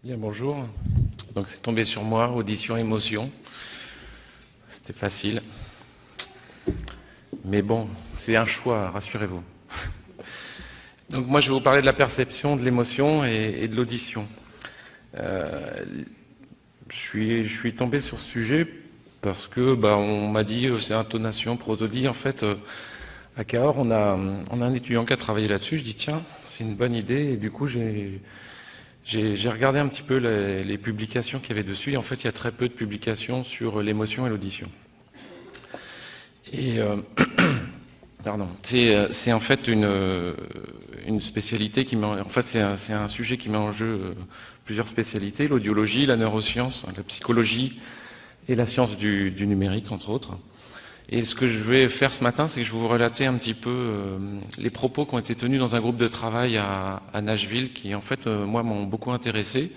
Bien, bonjour. Donc c'est tombé sur moi, audition, émotion. C'était facile. Mais bon, c'est un choix, rassurez-vous. Donc moi je vais vous parler de la perception, de l'émotion et de l'audition. Je suis tombé sur ce sujet parce que on m'a dit c'est intonation, prosodie. En fait, à Cahors, on a un étudiant qui a travaillé là-dessus. Je dis tiens, c'est une bonne idée. Et du coup, j'ai regardé un petit peu les publications qu'il y avait dessus. Et en fait, il y a très peu de publications sur l'émotion et l'audition. Et pardon, c'est en fait une spécialité qui met en fait c'est un sujet qui met en jeu plusieurs spécialités, l'audiologie, la neuroscience, la psychologie et la science du numérique entre autres. Et ce que je vais faire ce matin, c'est que je vais vous relater un petit peu les propos qui ont été tenus dans un groupe de travail à Nashville, qui en fait moi m'ont beaucoup intéressé,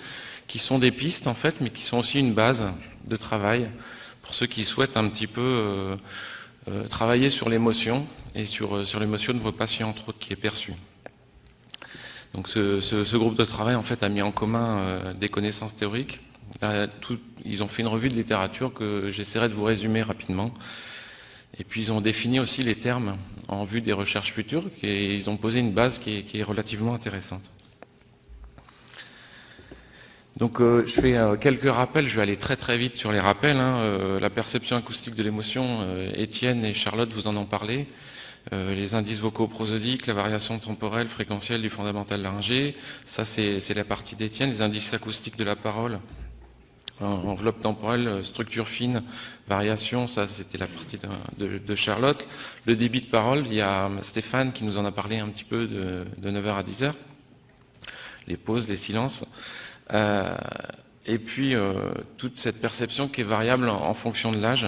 qui sont des pistes en fait, mais qui sont aussi une base de travail pour ceux qui souhaitent un petit peu travailler sur l'émotion et sur l'émotion de vos patients, entre autres, qui est perçue. Donc ce groupe de travail en fait a mis en commun des connaissances théoriques. Ils ont fait une revue de littérature que j'essaierai de vous résumer rapidement. Et puis ils ont défini aussi les termes en vue des recherches futures et ils ont posé une base qui est relativement intéressante. Donc je fais quelques rappels, je vais aller très très vite sur les rappels. La perception acoustique de l'émotion, Étienne et Charlotte vous en ont parlé. Les indices vocaux prosodiques, la variation temporelle, fréquentielle du fondamental laryngé, ça c'est la partie d'Étienne. Les indices acoustiques de la parole, enveloppe temporelle, structure fine, variation, ça c'était la partie de Charlotte. Le débit de parole, il y a Stéphane qui nous en a parlé un petit peu de 9h à 10h. Les pauses, les silences. Et puis toute cette perception qui est variable en fonction de l'âge.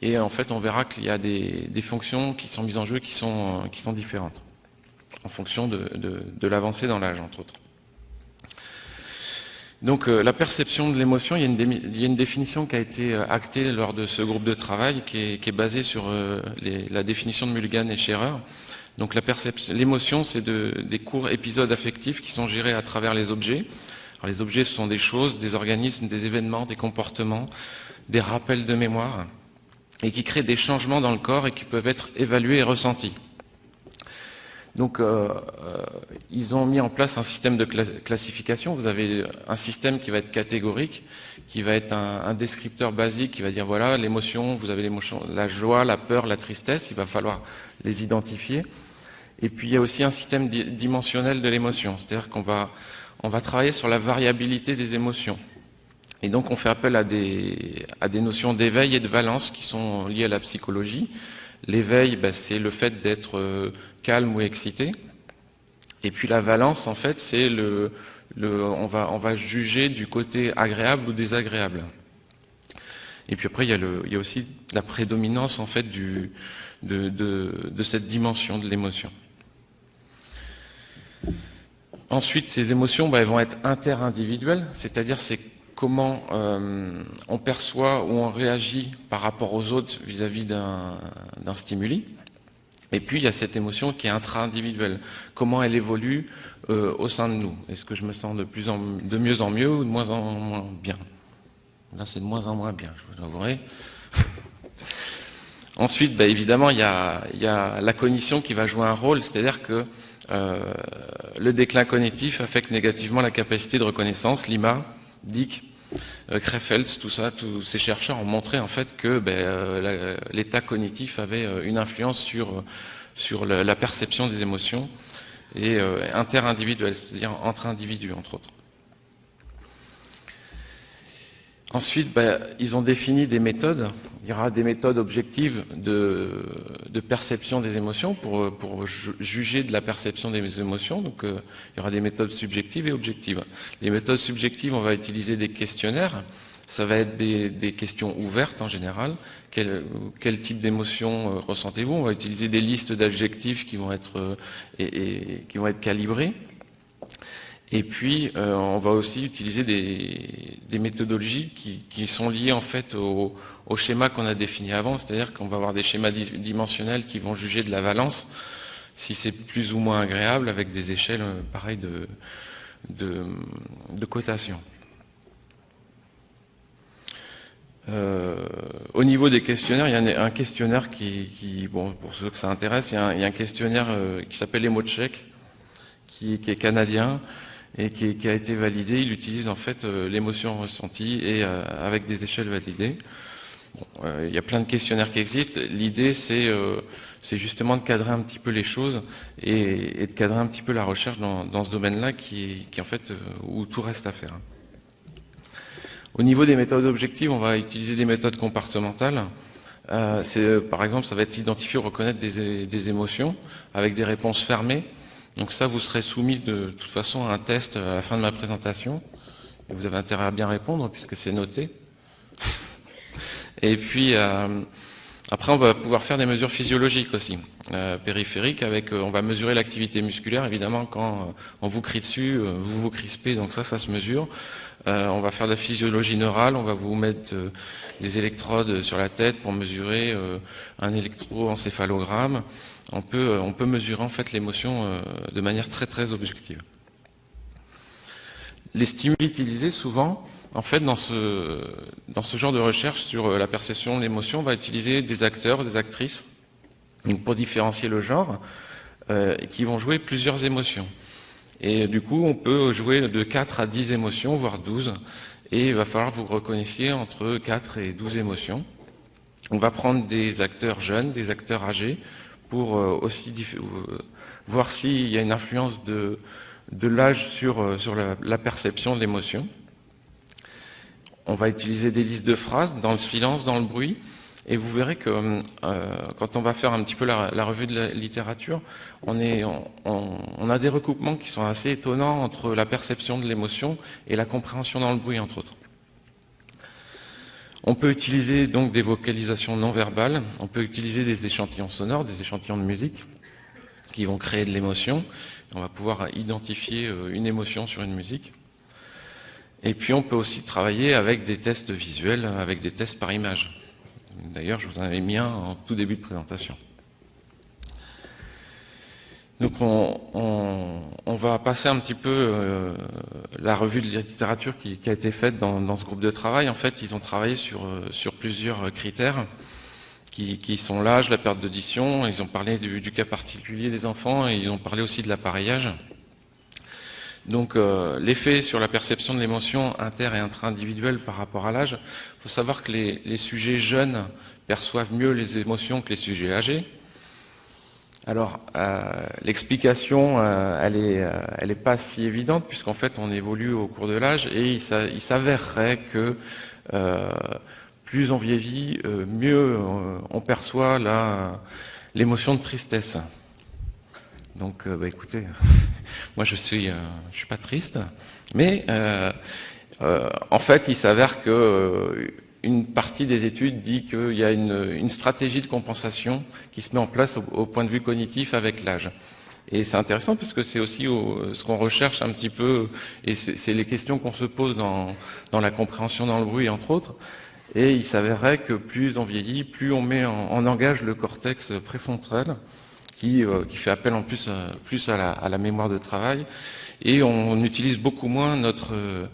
Et en fait, on verra qu'il y a des fonctions qui sont mises en jeu qui sont différentes, en fonction de l'avancée dans l'âge, entre autres. Donc la perception de l'émotion, il y a une définition qui a été actée lors de ce groupe de travail, qui est basée sur la définition de Mulligan et Scherer. Donc l'émotion, c'est des courts épisodes affectifs qui sont gérés à travers les objets. Alors, les objets, ce sont des choses, des organismes, des événements, des comportements, des rappels de mémoire, et qui créent des changements dans le corps et qui peuvent être évalués et ressentis. Donc, ils ont mis en place un système de classification. Vous avez un système qui va être catégorique, qui va être un descripteur basique, qui va dire, voilà, l'émotion, vous avez l'émotion, la joie, la peur, la tristesse, il va falloir les identifier. Et puis, il y a aussi un système dimensionnel de l'émotion, c'est-à-dire qu'on va travailler sur la variabilité des émotions. Et donc on fait appel à des notions d'éveil et de valence qui sont liées à la psychologie. L'éveil, c'est le fait d'être calme ou excité. Et puis la valence, en fait, c'est on va juger du côté agréable ou désagréable. Et puis après, il y a aussi la prédominance, en fait, de cette dimension de l'émotion. Ensuite, ces émotions, elles vont être interindividuelles, c'est-à-dire c'est comment on perçoit ou on réagit par rapport aux autres vis-à-vis d'un stimuli. Et puis, il y a cette émotion qui est intra-individuelle. Comment elle évolue au sein de nous. Est-ce que je me sens de mieux en mieux ou de moins en moins bien? Là, c'est de moins en moins bien, je vous avouerai. Ensuite, évidemment, il y a la cognition qui va jouer un rôle, c'est-à-dire que le déclin cognitif affecte négativement la capacité de reconnaissance. Lima, Dick, Krefeld, tout ça, tous ces chercheurs ont montré en fait que l'état cognitif avait une influence sur la perception des émotions et interindividuelle, c'est-à-dire entre individus, entre autres. Ensuite, ils ont défini des méthodes. Il y aura des méthodes objectives de perception des émotions pour juger de la perception des émotions. Donc, il y aura des méthodes subjectives et objectives. Les méthodes subjectives, on va utiliser des questionnaires. Ça va être des questions ouvertes en général. Quel type d'émotion ressentez-vous? On va utiliser des listes d'adjectifs qui vont être calibrées. Et puis, on va aussi utiliser des méthodologies qui sont liées en fait au schéma qu'on a défini avant, c'est-à-dire qu'on va avoir des schémas dimensionnels qui vont juger de la valence, si c'est plus ou moins agréable, avec des échelles pareilles de cotation. Au niveau des questionnaires, il y a un questionnaire bon, pour ceux que ça intéresse, il y a un questionnaire qui s'appelle EmoCheck, qui est canadien et qui a été validé. Il utilise en fait l'émotion ressentie et avec des échelles validées. Bon, il y a plein de questionnaires qui existent. L'idée, c'est justement de cadrer un petit peu les choses et de cadrer un petit peu la recherche dans ce domaine-là qui en fait où tout reste à faire. Au niveau des méthodes objectives, on va utiliser des méthodes comportementales. Par exemple, ça va être identifier ou reconnaître des émotions avec des réponses fermées. Donc ça, vous serez soumis de toute façon à un test à la fin de ma présentation. Et vous avez intérêt à bien répondre puisque c'est noté. Et puis, après, on va pouvoir faire des mesures physiologiques aussi, périphériques. On va mesurer l'activité musculaire, évidemment, quand on vous crie dessus, vous vous crispez, donc ça se mesure. On va faire de la physiologie neurale, on va vous mettre des électrodes sur la tête pour mesurer un électroencéphalogramme. On peut mesurer en fait l'émotion de manière très très objective. Les stimuli utilisés souvent, en fait, dans ce genre de recherche sur la perception de l'émotion, on va utiliser des acteurs, des actrices, donc pour différencier le genre, qui vont jouer plusieurs émotions. Et du coup, on peut jouer de 4 à 10 émotions, voire 12, et il va falloir que vous reconnaissiez entre 4 et 12 émotions. On va prendre des acteurs jeunes, des acteurs âgés, pour aussi voir s'il y a une influence de l'âge sur la perception de l'émotion. On va utiliser des listes de phrases dans le silence, dans le bruit, et vous verrez que quand on va faire un petit peu la revue de la littérature, on a des recoupements qui sont assez étonnants entre la perception de l'émotion et la compréhension dans le bruit, entre autres. On peut utiliser donc des vocalisations non verbales, on peut utiliser des échantillons sonores, des échantillons de musique qui vont créer de l'émotion. On va pouvoir identifier une émotion sur une musique. Et puis on peut aussi travailler avec des tests visuels, avec des tests par image. D'ailleurs, je vous en avais mis un en tout début de présentation. Donc on va passer un petit peu la revue de littérature qui a été faite dans ce groupe de travail. En fait, ils ont travaillé sur plusieurs critères qui sont l'âge, la perte d'audition. Ils ont parlé du cas particulier des enfants et ils ont parlé aussi de l'appareillage. Donc l'effet sur la perception de l'émotion inter- et intra-individuelle par rapport à l'âge. Il faut savoir que les sujets jeunes perçoivent mieux les émotions que les sujets âgés. Alors, l'explication, elle est pas si évidente, puisqu'en fait, on évolue au cours de l'âge, et il s'avérerait que plus on vieillit, mieux on perçoit l'émotion de tristesse. Donc, écoutez, moi je suis pas triste, mais en fait, il s'avère que une partie des études dit qu'il y a une stratégie de compensation qui se met en place au point de vue cognitif avec l'âge. Et c'est intéressant parce que c'est aussi ce qu'on recherche un petit peu, et c'est les questions qu'on se pose dans la compréhension dans le bruit, entre autres. Et il s'avérerait que plus on vieillit, plus on met en engage le cortex préfrontal, qui fait appel en plus à la mémoire de travail. Et on utilise beaucoup moins notre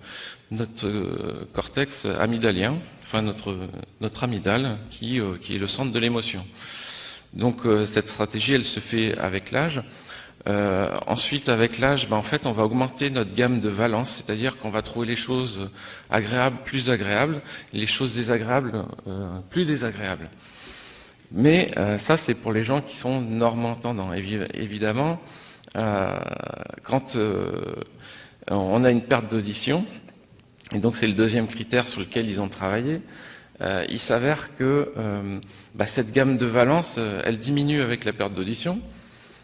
cortex amygdalien, enfin notre amygdale, qui est le centre de l'émotion. Donc cette stratégie, elle se fait avec l'âge. Ensuite, avec l'âge, en fait, on va augmenter notre gamme de valence, c'est-à-dire qu'on va trouver les choses agréables plus agréables, et les choses désagréables plus désagréables. Mais ça, c'est pour les gens qui sont normentendants. Évidemment, quand on a une perte d'audition, et donc c'est le deuxième critère sur lequel ils ont travaillé, il s'avère que cette gamme de valence, elle diminue avec la perte d'audition.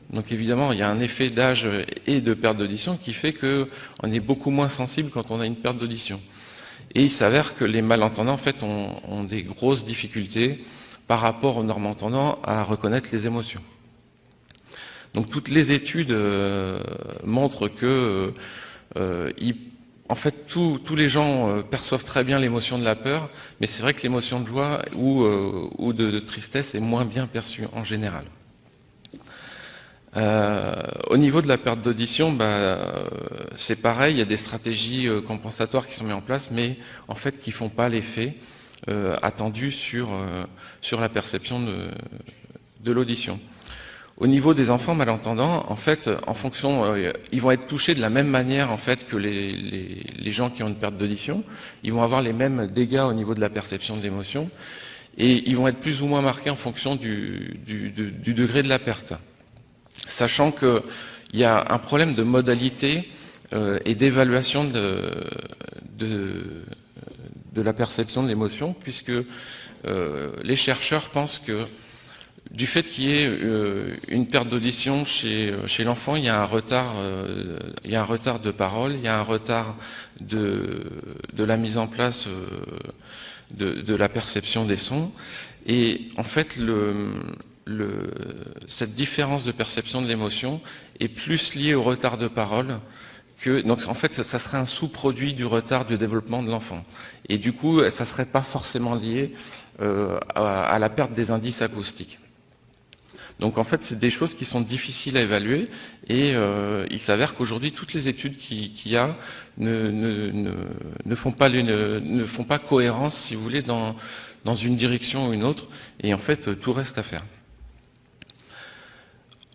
Donc évidemment, il y a un effet d'âge et de perte d'audition qui fait qu'on est beaucoup moins sensible quand on a une perte d'audition. Et il s'avère que les malentendants, en fait, ont des grosses difficultés par rapport aux normentendants à reconnaître les émotions. Donc toutes les études montrent que en fait, tous les gens perçoivent très bien l'émotion de la peur, mais c'est vrai que l'émotion de joie ou de tristesse est moins bien perçue en général. Au niveau de la perte d'audition, c'est pareil, il y a des stratégies compensatoires qui sont mises en place, mais en fait qui ne font pas l'effet attendu sur la perception de l'audition. Au niveau des enfants malentendants, en fait, en fonction, ils vont être touchés de la même manière en fait que les gens qui ont une perte d'audition. Ils vont avoir les mêmes dégâts au niveau de la perception de l'émotion, et ils vont être plus ou moins marqués en fonction du degré de la perte. Sachant qu'il y a un problème de modalité et d'évaluation de la perception de l'émotion, puisque les chercheurs pensent que du fait qu'il y ait une perte d'audition chez l'enfant, il y a un retard de parole, il y a un retard de la mise en place de la perception des sons. Et en fait, cette différence de perception de l'émotion est plus liée au retard de parole que... Donc en fait, ça serait un sous-produit du retard du développement de l'enfant. Et du coup, ça ne serait pas forcément lié à la perte des indices acoustiques. Donc en fait, c'est des choses qui sont difficiles à évaluer, et il s'avère qu'aujourd'hui, toutes les études qu'il y a ne font pas cohérence, si vous voulez, dans une direction ou une autre, et en fait, tout reste à faire.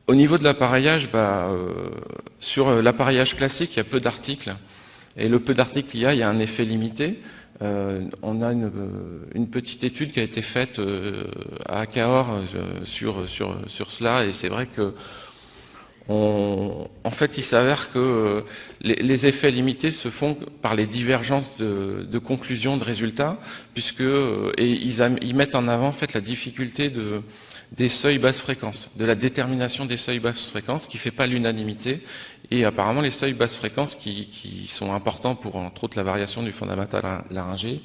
Au niveau de l'appareillage, sur l'appareillage classique, il y a peu d'articles, et le peu d'articles qu'il y a un effet limité. On a une petite étude qui a été faite à Cahors sur cela, et c'est vrai que en fait, il s'avère que les effets limités se font par les divergences de conclusions, de résultats, et ils mettent en avant en fait la difficulté des seuils basse fréquence, de la détermination des seuils basse fréquence, qui ne fait pas l'unanimité. Et apparemment, les seuils basse fréquence, qui sont importants pour, entre autres, la variation du fondamental laryngé,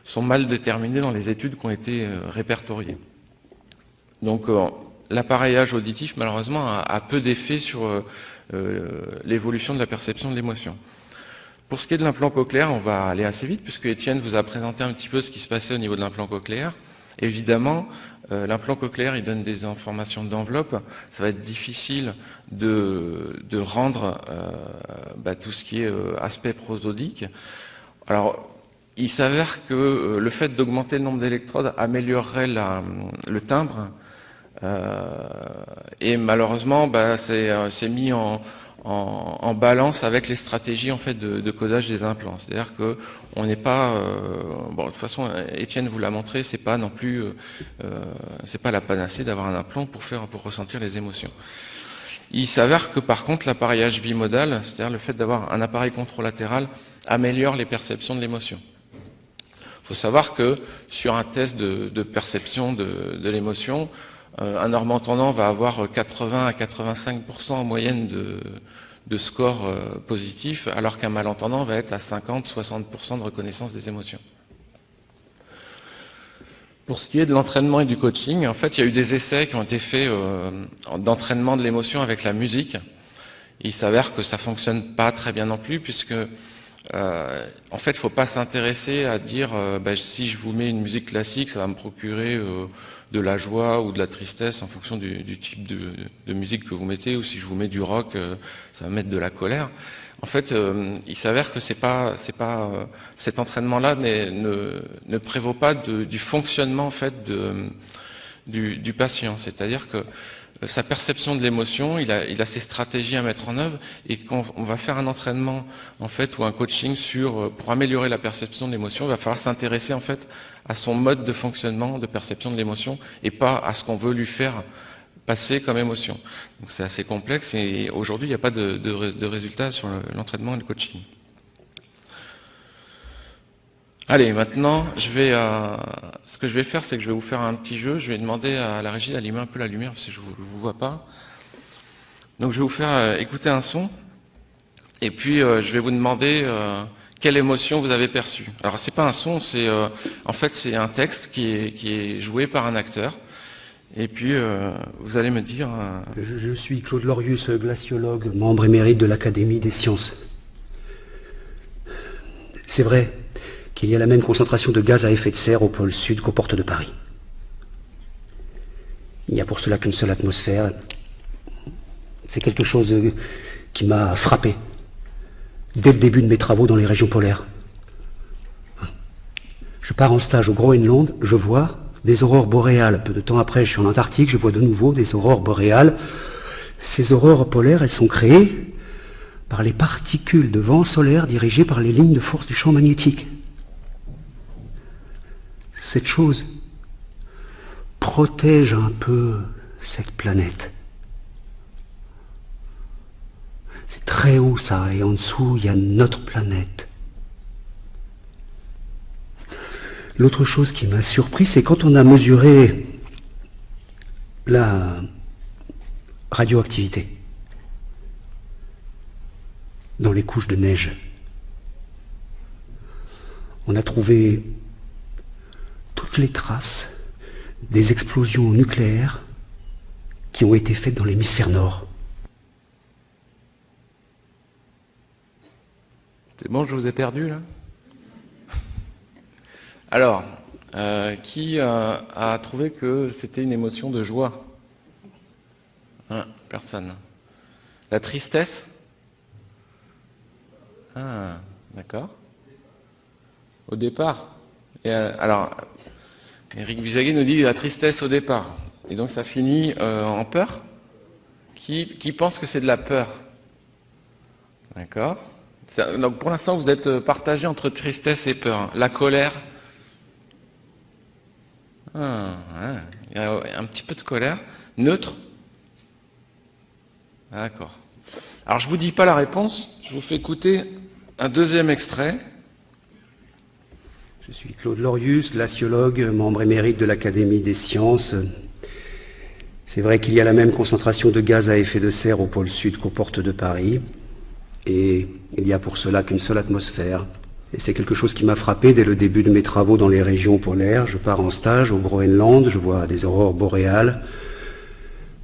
sont mal déterminés dans les études qui ont été répertoriées. Donc, l'appareillage auditif, malheureusement, a peu d'effet sur l'évolution de la perception de l'émotion. Pour ce qui est de l'implant cochléaire, on va aller assez vite, puisque Étienne vous a présenté un petit peu ce qui se passait au niveau de l'implant cochléaire. Évidemment, l'implant cochléaire, il donne des informations d'enveloppe. Ça va être difficile de rendre tout ce qui est aspect prosodique. Alors, il s'avère que le fait d'augmenter le nombre d'électrodes améliorerait le timbre. Et malheureusement, c'est mis en balance avec les stratégies en fait de codage des implants. C'est-à-dire que on n'est pas, de toute façon, Étienne vous l'a montré, c'est pas non plus, c'est pas la panacée d'avoir un implant pour ressentir les émotions. Il s'avère que par contre l'appareillage bimodal, c'est-à-dire le fait d'avoir un appareil contralatéral, améliore les perceptions de l'émotion. Il faut savoir que sur un test de perception de l'émotion, un normand-entendant va avoir 80 à 85% en moyenne de score positif, alors qu'un malentendant va être à 50-60% de reconnaissance des émotions. Pour ce qui est de l'entraînement et du coaching, en fait, il y a eu des essais qui ont été faits d'entraînement de l'émotion avec la musique. Il s'avère que ça ne fonctionne pas très bien non plus, puisque en fait, il ne faut pas s'intéresser à dire si je vous mets une musique classique, ça va me procurer de la joie ou de la tristesse en fonction du type de musique que vous mettez, ou si je vous mets du rock, ça va mettre de la colère. En fait, il s'avère que cet entraînement-là ne prévaut pas du fonctionnement en fait du patient. C'est-à-dire que sa perception de l'émotion, il a ses stratégies à mettre en œuvre, et quand on va faire un entraînement en fait ou un coaching pour améliorer la perception de l'émotion, il va falloir s'intéresser en fait à son mode de fonctionnement, de perception de l'émotion, et pas à ce qu'on veut lui faire passer comme émotion. Donc c'est assez complexe, et aujourd'hui il n'y a pas de résultats sur l'entraînement et le coaching. Allez, maintenant, ce que je vais faire, c'est que je vais vous faire un petit jeu. Je vais demander à la régie d'allumer un peu la lumière, parce que je ne vous vois pas. Donc je vais vous faire écouter un son, et puis je vais vous demander quelle émotion vous avez perçue. Alors c'est pas un son, en fait c'est un texte qui est joué par un acteur, et puis vous allez me dire... Je suis Claude Lorius, glaciologue, membre émérite de l'Académie des sciences. C'est vrai qu'il y a la même concentration de gaz à effet de serre au pôle sud qu'aux portes de Paris. Il n'y a pour cela qu'une seule atmosphère C'est quelque chose qui m'a frappé dès le début de mes travaux dans les régions polaires. Je pars en stage au Groenland, je vois des aurores boréales. Peu de temps après, je suis en Antarctique, je vois de nouveau des aurores boréales. Ces aurores polaires, elles sont créées par les particules de vent solaire dirigées par les lignes de force du champ magnétique. Cette chose protège un peu cette planète. C'est très haut ça, et en dessous, il y a notre planète. L'autre chose qui m'a surpris, c'est quand on a mesuré la radioactivité dans les couches de neige. On a trouvé toutes les traces des explosions nucléaires qui ont été faites dans l'hémisphère nord. C'est bon, je vous ai perdu là? Alors, qui a trouvé que c'était une émotion de joie? Personne. La tristesse? Ah, d'accord. Au départ. Alors, Éric Bizaguet nous dit la tristesse au départ. Et donc ça finit en peur? Qui pense que c'est de la peur? D'accord. Donc pour l'instant, vous êtes partagé entre tristesse et peur. La colère? Il y a un petit peu de colère. Neutre? D'accord. Alors je ne vous dis pas la réponse, je vous fais écouter un deuxième extrait. Je suis Claude Lorius, glaciologue, membre émérite de l'Académie des sciences. C'est vrai qu'il y a la même concentration de gaz à effet de serre au pôle sud qu'aux portes de Paris. Et il n'y a pour cela qu'une seule atmosphère. Et c'est quelque chose qui m'a frappé dès le début de mes travaux dans les régions polaires. Je pars en stage au Groenland, je vois des aurores boréales.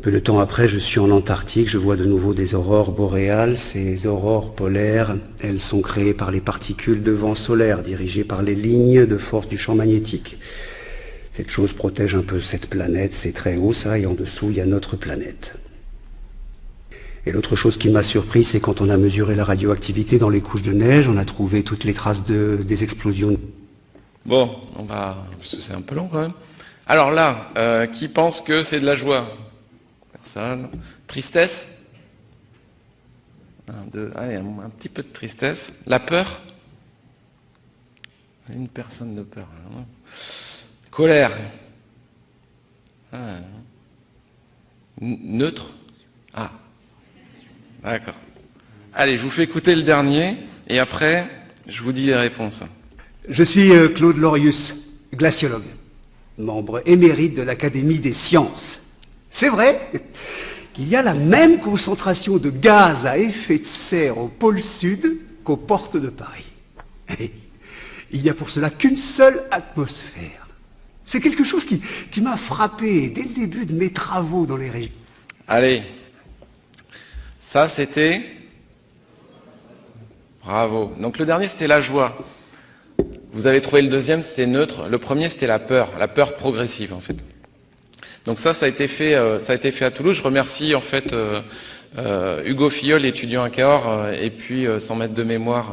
Peu de temps après, je suis en Antarctique, je vois de nouveau des aurores boréales. Ces aurores polaires, elles sont créées par les particules de vent solaire dirigées par les lignes de force du champ magnétique. Cette chose protège un peu cette planète, c'est très haut ça, et en dessous, il y a notre planète. Et l'autre chose qui m'a surpris, c'est quand on a mesuré la radioactivité dans les couches de neige, on a trouvé toutes les traces des explosions. Bon, parce que c'est un peu long quand même. Alors là, qui pense que c'est de la joie? Personne. Tristesse? Allez, un petit peu de tristesse. La peur? Une personne de peur. Colère? Neutre? D'accord. Allez, je vous fais écouter le dernier, et après, je vous dis les réponses. Je suis Claude Lorius, glaciologue, membre émérite de l'Académie des sciences. C'est vrai qu'il y a la même concentration de gaz à effet de serre au pôle sud qu'aux portes de Paris. Et il n'y a pour cela qu'une seule atmosphère. C'est quelque chose qui m'a frappé dès le début de mes travaux dans les régions. Allez, ça c'était... Bravo. Donc le dernier c'était la joie. Vous avez trouvé le deuxième, c'était neutre. Le premier c'était la peur progressive en fait. Donc ça a été fait à Toulouse. Je remercie en fait Hugo Filleul, étudiant à Cahors, et puis son maître de mémoire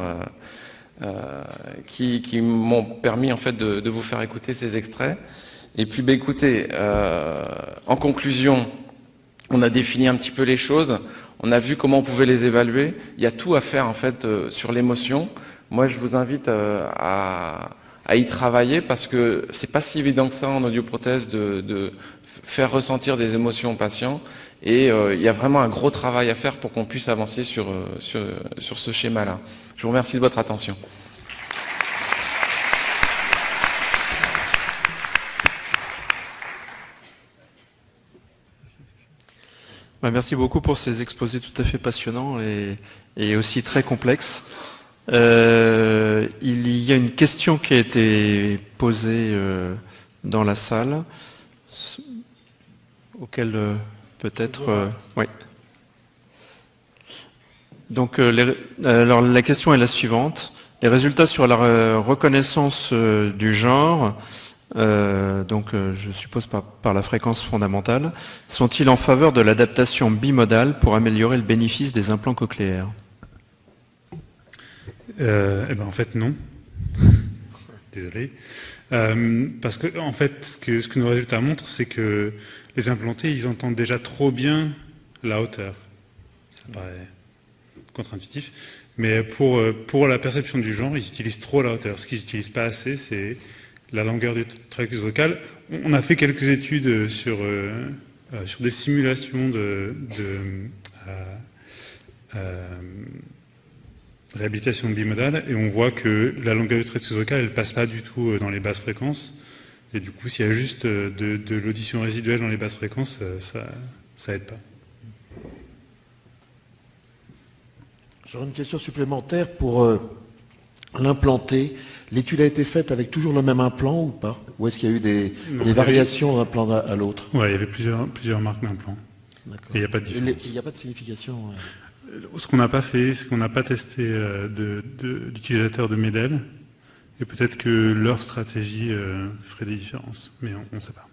qui m'ont permis en fait de vous faire écouter ces extraits. Et puis écoutez, en conclusion, on a défini un petit peu les choses, on a vu comment on pouvait les évaluer. Il y a tout à faire en fait sur l'émotion. Moi, je vous invite à y travailler parce que c'est pas si évident que ça en audioprothèse de faire ressentir des émotions aux patients. Et il y a vraiment un gros travail à faire pour qu'on puisse avancer sur ce schéma-là. Je vous remercie de votre attention. Merci beaucoup pour ces exposés tout à fait passionnants et aussi très complexes. Il y a une question qui a été posée dans la salle, auquel peut-être... oui. Donc, alors la question est la suivante. Les résultats sur la reconnaissance du genre je suppose par la fréquence fondamentale, sont-ils en faveur de l'adaptation bimodale pour améliorer le bénéfice des implants cochléaires? En fait, non. Désolé. Parce que, en fait, ce que nos résultats montrent, c'est que les implantés, ils entendent déjà trop bien la hauteur. Ça paraît contre-intuitif. Mais pour la perception du genre, ils utilisent trop la hauteur. Ce qu'ils n'utilisent pas assez, c'est la longueur du tractus vocal. On a fait quelques études sur des simulations de réhabilitation bimodale, et on voit que la longueur du tractus vocal, elle ne passe pas du tout dans les basses fréquences. Et du coup, s'il y a juste de l'audition résiduelle dans les basses fréquences, ça aide pas. J'aurais une question supplémentaire pour l'implanté. L'étude a été faite avec toujours le même implant ou pas? Ou est-ce qu'il y a eu des variations d'un implant à l'autre? Oui, il y avait plusieurs marques d'implants. Et il n'y a pas de différence. Il n'y a pas de signification. Ce qu'on n'a pas fait, c'est qu'on n'a pas testé d'utilisateurs de MED-EL, et peut-être que leur stratégie ferait des différences, mais on ne sait pas.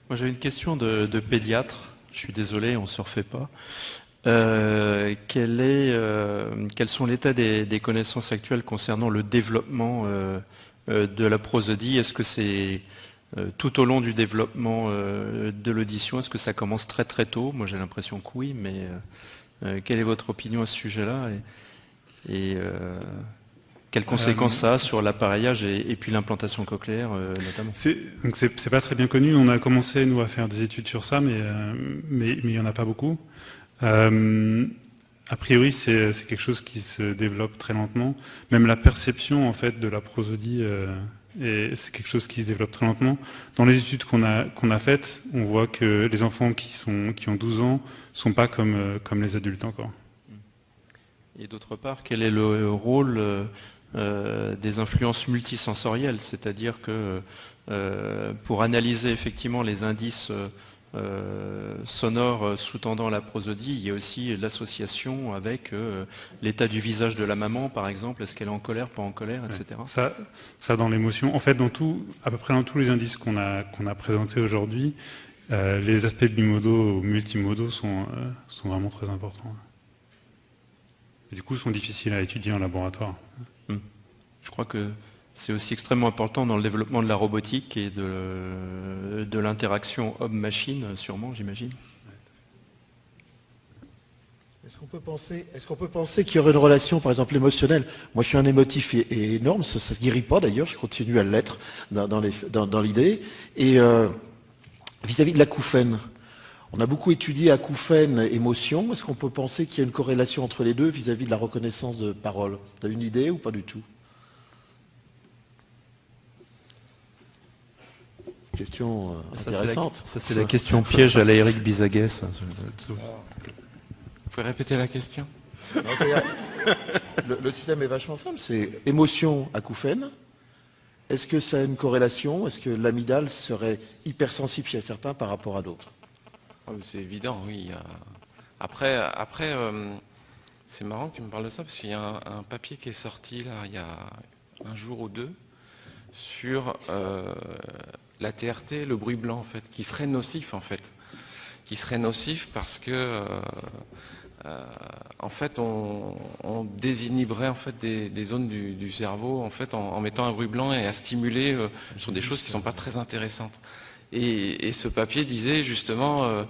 Moi j'ai une question de pédiatre, je suis désolé, on ne se refait pas. Quel sont l'état des connaissances actuelles concernant le développement de la prosodie? Est-ce que c'est tout au long du développement de l'audition? Est-ce que ça commence très très tôt? Moi j'ai l'impression que oui, mais quelle est votre opinion à ce sujet-là et quelles conséquences ça a sur l'appareillage et puis l'implantation cochléaire notamment? C'est pas très bien connu. On a commencé nous à faire des études sur ça, mais il n'y en a pas beaucoup. A priori, c'est quelque chose qui se développe très lentement. Même la perception en fait de la prosodie, c'est quelque chose qui se développe très lentement. Dans les études qu'on a faites, on voit que les enfants qui ont 12 ans sont pas comme les adultes encore. Et d'autre part, quel est le rôle des influences multisensorielles? C'est-à-dire que pour analyser effectivement les indices sonore sous-tendant la prosodie, il y a aussi l'association avec l'état du visage de la maman, par exemple. Est-ce qu'elle est en colère, pas en colère, etc. Ça dans l'émotion. En fait, à peu près dans tous les indices qu'on a présentés aujourd'hui, les aspects bimodaux ou multimodaux sont vraiment très importants. Et du coup, sont difficiles à étudier en laboratoire. Je crois que c'est aussi extrêmement important dans le développement de la robotique et de l'interaction homme-machine, sûrement, j'imagine. Est-ce qu'on peut penser qu'il y aurait une relation, par exemple, émotionnelle? Moi, je suis un émotif et énorme, ça ne se guérit pas d'ailleurs, je continue à l'être dans l'idée. Et vis-à-vis de l'acouphène, on a beaucoup étudié acouphène, émotion. Est-ce qu'on peut penser qu'il y a une corrélation entre les deux vis-à-vis de la reconnaissance de parole? Vous avez une idée ou pas du tout? Question intéressante. Ça, c'est la question piège à la Eric Bizaguet. Vous pouvez répéter la question? Non, le système est vachement simple. C'est émotion, acouphène. Est-ce que ça a une corrélation? Est-ce que l'amygdale serait hypersensible chez certains par rapport à d'autres? C'est évident, oui. Après, c'est marrant que tu me parles de ça, parce qu'il y a un papier qui est sorti là, il y a un jour ou deux sur la TRT, le bruit blanc en fait, qui serait nocif en fait. Qui serait nocif parce que en fait on désinhiberait en fait des zones du cerveau en fait en mettant un bruit blanc et à stimuler sur des choses qui ne sont pas très intéressantes. Et ce papier disait justement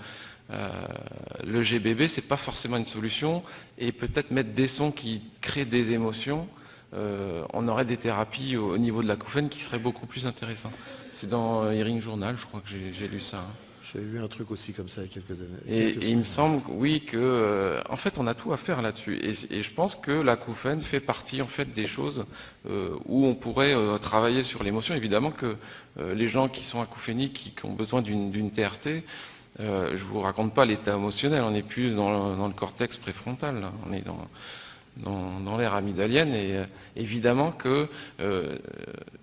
le GBB c'est pas forcément une solution et peut-être mettre des sons qui créent des émotions, on aurait des thérapies au niveau de l'acouphène qui seraient beaucoup plus intéressantes. C'est dans Hearing Journal, je crois que j'ai lu ça. J'avais vu un truc aussi comme ça il y a quelques années. Et il me semble, oui, que en fait on a tout à faire là-dessus. Et je pense que l'acouphène fait partie en fait des choses où on pourrait travailler sur l'émotion. Évidemment que les gens qui sont acouphéniques, qui ont besoin d'une TRT, je vous raconte pas l'état émotionnel. On n'est plus dans le cortex préfrontal, là. On est dans l'ère amygdalienne. Et évidemment que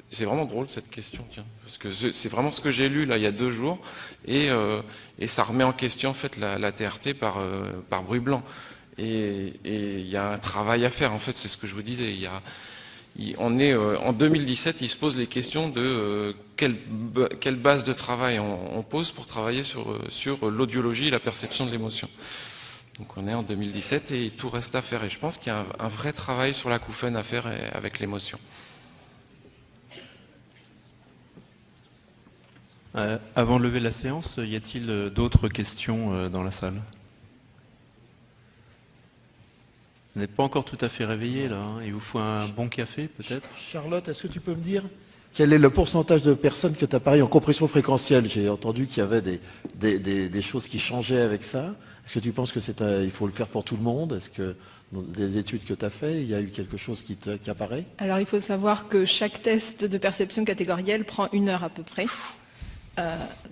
c'est vraiment drôle cette question, tiens, parce que c'est vraiment ce que j'ai lu là il y a 2 jours, et ça remet en question en fait la TRT par bruit blanc. Et il y a un travail à faire, en fait, c'est ce que je vous disais. Il En 2017, il se pose les questions de quelle base de travail on pose pour travailler sur l'audiologie et la perception de l'émotion. Donc on est en 2017 et tout reste à faire. Et je pense qu'il y a un vrai travail sur l'acouphène à faire avec l'émotion. Avant de lever la séance, y a-t-il d'autres questions dans la salle? Vous n'êtes pas encore tout à fait réveillé là, hein. Il vous faut un bon café peut-être? Charlotte, est-ce que tu peux me dire quel est le pourcentage de personnes que tu as parlé en compression fréquentielle? J'ai entendu qu'il y avait des choses qui changeaient avec ça. Est-ce que tu penses que il faut le faire pour tout le monde? Est-ce que dans des études que tu as fait, il y a eu quelque chose qui apparaît? Alors il faut savoir que chaque test de perception catégorielle prend 1 heure à peu près.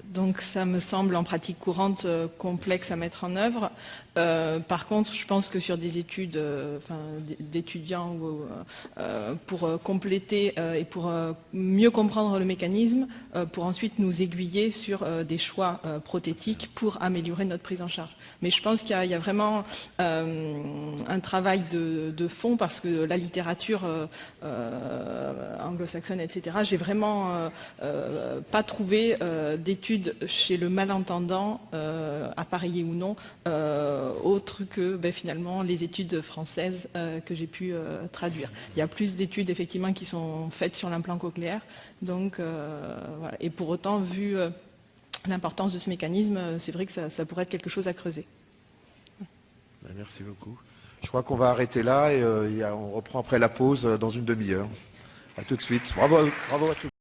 Donc ça me semble en pratique courante complexe à mettre en œuvre. Par contre, je pense que sur des études d'étudiants pour compléter et pour mieux comprendre le mécanisme, pour ensuite nous aiguiller sur des choix prothétiques pour améliorer notre prise en charge. Mais je pense qu'il y a vraiment un travail de fond parce que la littérature anglo-saxonne, etc., j'ai vraiment pas trouvé d'études chez le malentendant, appareillé ou non, autre que finalement les études françaises que j'ai pu traduire. Il y a plus d'études effectivement qui sont faites sur l'implant cochléaire, donc voilà. Et pour autant, vu l'importance de ce mécanisme, c'est vrai que ça pourrait être quelque chose à creuser. Merci beaucoup. Je crois qu'on va arrêter là et on reprend après la pause dans une demi-heure. À tout de suite. Bravo à tous.